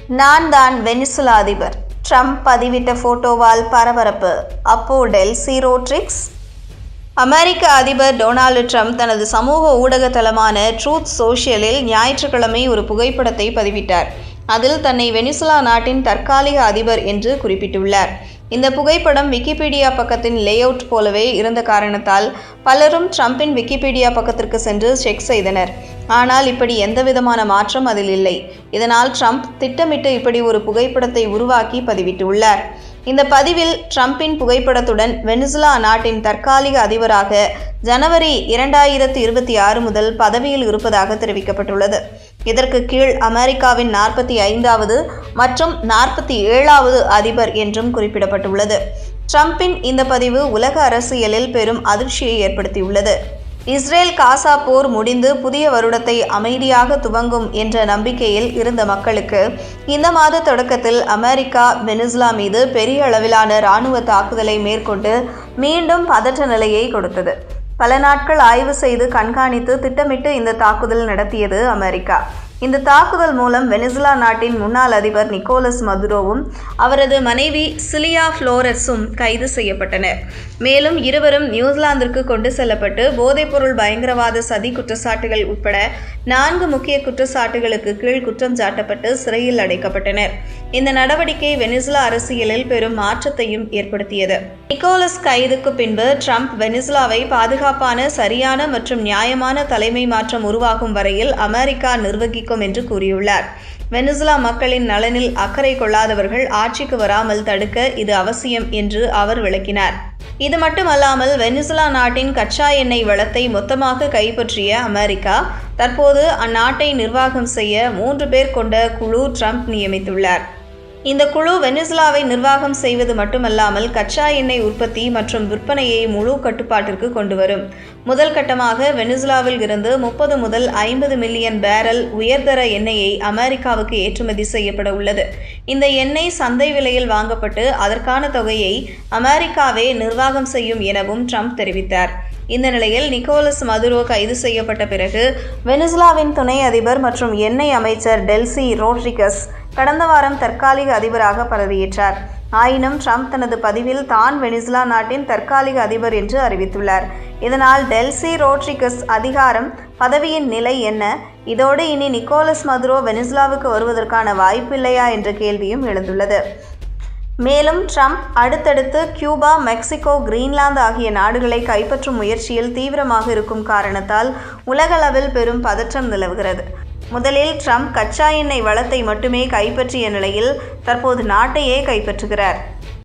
நான் தான் வெனிசுலா அதிபர். ட்ரம்ப் பதிவிட்ட போட்டோவால் பரபரப்பு. அப்போ டெல்சி ரோட்ரிக்ஸ். அமெரிக்க அதிபர் டொனால்டு ட்ரம்ப் தனது சமூக ஊடக தளமான ட்ரூத் சோஷியலில் ஞாயிற்றுக்கிழமை ஒரு புகைப்படத்தை பதிவிட்டார். அதில் தன்னை வெனிசுலா நாட்டின் தற்காலிக அதிபர் என்று குறிப்பிட்டுள்ளார். இந்த புகைப்படம் விக்கிபீடியா பக்கத்தின் லேஅவுட் போலவே இருந்த காரணத்தால் பலரும் ட்ரம்பின் விக்கிபீடியா பக்கத்திற்கு சென்று செக் செய்தனர். ஆனால் இப்படி எந்தவிதமான மாற்றம் அதில் இல்லை. இதனால் ட்ரம்ப் திட்டமிட்டு இப்படி ஒரு புகைப்படத்தை உருவாக்கி பதிவிட்டுள்ளார். இந்த பதிவில் ட்ரம்பின் புகைப்படத்துடன் வெனிசுலா நாட்டின் தற்காலிக அதிபராக ஜனவரி 2026 முதல் பதவியில் இருப்பதாக தெரிவிக்கப்பட்டுள்ளது. இதற்கு கீழ் அமெரிக்காவின் 45வது மற்றும் 47வது அதிபர் என்றும் குறிப்பிடப்பட்டுள்ளது. ட்ரம்பின் இந்த பதிவு உலக அரசியலில் பெரும் அதிர்ச்சியை ஏற்படுத்தியுள்ளது. இஸ்ரேல் காசா போர் முடிந்து புதிய வருடத்தை அமைதியாக துவங்கும் என்ற நம்பிக்கையில் இருந்த மக்களுக்கு இந்த மாத தொடக்கத்தில் அமெரிக்கா வெனிசுலா மீது பெரிய அளவிலான இராணுவ தாக்குதலை மேற்கொண்டு மீண்டும் பதற்ற நிலையை கொடுத்தது. பல நாட்கள் ஆய்வு செய்து கண்காணித்து திட்டமிட்டு இந்த தாக்குதல் நடத்தியது அமெரிக்கா. இந்த தாக்குதல் மூலம் வெனிசுலா நாட்டின் முன்னாள் அதிபர் நிக்கோலஸ் மதுரோவும் அவரது மனைவி சிலியா ஃப்ளோரஸும் கைது செய்யப்பட்டனர். மேலும் இருவரும் நியூசிலாந்திற்கு கொண்டு செல்லப்பட்டு போதைப்பொருள் பயங்கரவாத சதி குற்றச்சாட்டுகள் உட்பட 4 முக்கிய குற்றச்சாட்டுகளுக்கு கீழ் குற்றம் சாட்டப்பட்டு சிறையில் அடைக்கப்பட்டனர். இந்த நடவடிக்கை வெனிசுலா அரசியலில் பெரும் மாற்றத்தையும் ஏற்படுத்தியது. நிக்கோலஸ் கைதுக்கு பின்பு ட்ரம்ப் வெனிசுலாவை பாதுகாப்பான, சரியான மற்றும் நியாயமான தலைமை மாற்றம் உருவாகும் வரையில் அமெரிக்கா நிர்வகிக்கும் என்று கூறியுள்ளார். வெனிசுலா மக்களின் நலனில் அக்கறை கொள்ளாதவர்கள் ஆட்சிக்கு வராமல் தடுக்க இது அவசியம் என்று அவர் விளக்கினார். இது மட்டுமல்லாமல் வெனிசுலா நாட்டின் கச்சா எண்ணெய் வளத்தை மொத்தமாக கைப்பற்றிய அமெரிக்கா தற்போது அந்நாட்டை நிர்வாகம் செய்ய 3 பேர் கொண்ட குழு ட்ரம்ப் நியமித்துள்ளார். இந்த குழு வெனிசுலாவை நிர்வாகம் செய்வது மட்டுமல்லாமல் கச்சா எண்ணெய் உற்பத்தி மற்றும் விற்பனையை முழு கட்டுப்பாட்டிற்கு கொண்டு வரும். முதல் கட்டமாக வெனிசுலாவில் இருந்து 30 முதல் 50 மில்லியன் பேரல் உயர்தர எண்ணெயை அமெரிக்காவுக்கு ஏற்றுமதி செய்யப்பட உள்ளது. இந்த எண்ணெய் சந்தை விலையில் வாங்கப்பட்டு அதற்கான தொகையை அமெரிக்காவே நிர்வாகம் செய்யும் எனவும் ட்ரம்ப் தெரிவித்தார். இந்த நிலையில் நிக்கோலஸ் மதுரோ கைது செய்யப்பட்ட பிறகு வெனிசுலாவின் துணை அதிபர் மற்றும் எண்ணெய் அமைச்சர் டெல்சி ரோட்ரிகஸ் கடந்த வாரம் தற்காலிக அதிபராக பதவியேற்றார். ஆயினும் ட்ரம்ப் தனது பதிவில் தான் வெனிசுலா நாட்டின் தற்காலிக அதிபர் என்று அறிவித்துள்ளார். இதனால் டெல்சி ரோட்ரிகஸ் அதிகாரம் பதவியின் நிலை என்ன? இதோடு இனி நிக்கோலஸ் மதுரோ வெனிசுலாவுக்கு வருவதற்கான வாய்ப்பில்லையா என்ற கேள்வியும் எழுந்துள்ளது. மேலும் ட்ரம்ப் அடுத்தடுத்து கியூபா, மெக்சிகோ, கிரீன்லாந்து ஆகிய நாடுகளை கைப்பற்றும் முயற்சியில் தீவிரமாக இருக்கும் காரணத்தால் உலகளவில் பெரும் பதற்றம் நிலவுகிறது. முதலில் ட்ரம்ப் கச்சா எண்ணெய் வளத்தை மட்டுமே கைப்பற்றிய நிலையில் தற்போது நாட்டையே கைப்பற்றுகிறார்.